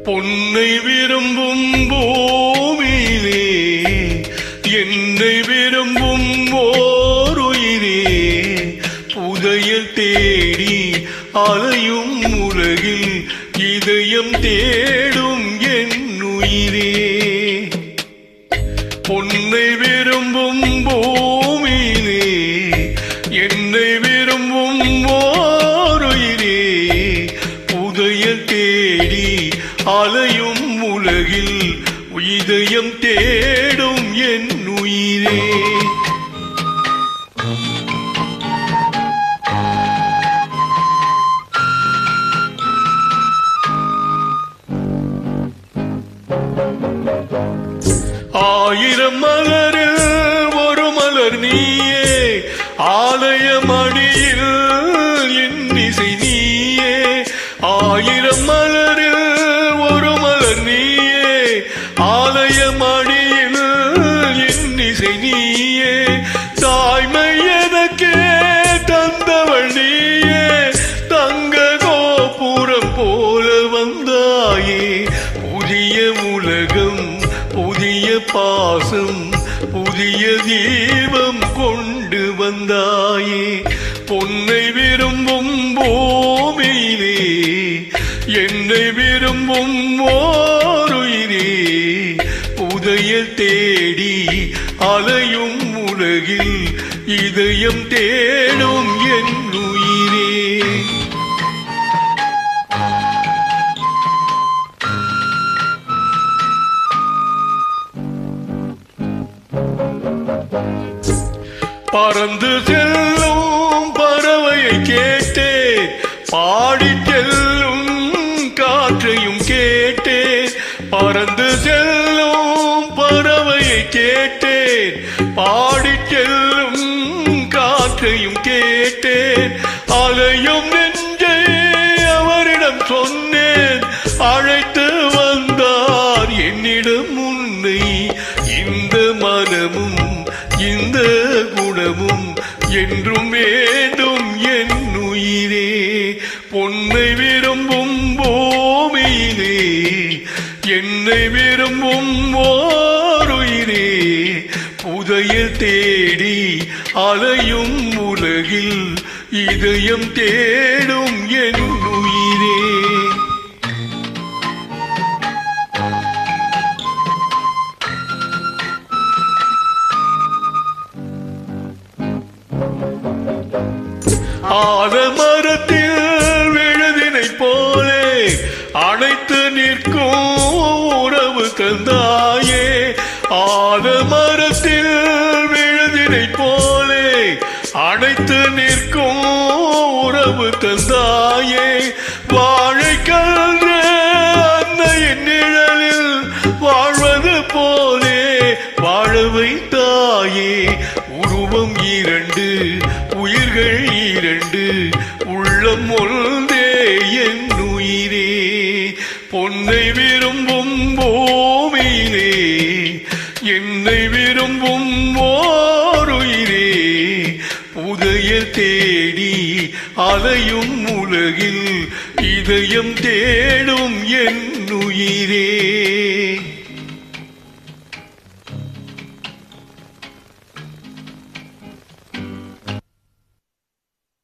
பொன்னை விரும்பும் பூமியிலே என்னை விரும்பும் ஓருயிரே புதையல் தேடி அலையும் உலகில் இதயம் தேடும் என் உயிரே. பொன்னை விரும்பும் பூமியிலே என்னை விரும்பும் ஓருயிரே புதையல் தேடி அலையும் உலகில் இதயம் தேடும் என் உயிரே. ஆயிரம் மலரில் ஒரு மலர் நீயே ஆலயம் அடியில் இன்னிசை நீயே. ஆயிரம் மலரில் ஒரு மலர் நீயே ஆலயம் அடியில் இன்னிசை நீயே. தாய்மை எனக்கே தந்தவள் நீயே தங்க கோபுரம் போல வந்தாயே. புதிய உலகம் புதிய பாசம் புதிய தீபம் கொண்டு வந்தாயே. பொன்னை விரும்பும் பூமியிலே என்னை விரும்பும் ஓருயிரே புதையல் தேடி அலையும் உலகில் இதயம் தேடும் என் உயிரே. பறந்து செல்லும் பறவையை கேட்டேன் பாடி செல்லும் காற்றையும் கேட்டேன். பறந்து செல்லும் பறவையை கேட்டேன் பாடி செல்லும் காற்றையும் கேட்டேன். அலையும் நெஞ்சை அவரிடம் சொன்னேன் அழைத்து வந்தார் என்னிடம் உன்னை. இந்த மனமும் இந்த குணமும் என்றும் வேண்டும் என் உயிரே. பொன்னை விரும்பும் பூமியிலே என்னை விரும்பும் ஓருயிரே புதையல் தேடி அலையும் உலகில் இதயம் தேடும் என் உயிரே. ஆலமரத்தில் விழுதினை போலே அணைத்து நிற்கும் உறவு தந்தாயே. ஆலமரத்தில் விழுதினை போலே அணைத்து நிற்கும் உறவு தந்தாயே. வாழைக்கன்று அன்னையின் நிழலில் வாழ்வது போலே வாழ வைத்தாயே. உருவம் இரண்டு உயிர்கள் இரண்டு உள்ளம் ஒன்றே என் உயிரே. பொன்னை விரும்பும் பூமியிலே என்னை விரும்பும் ஓருயிரே புதையல் தேடி அலையும் உலகில் இதயம் தேடும் என் உயிரே.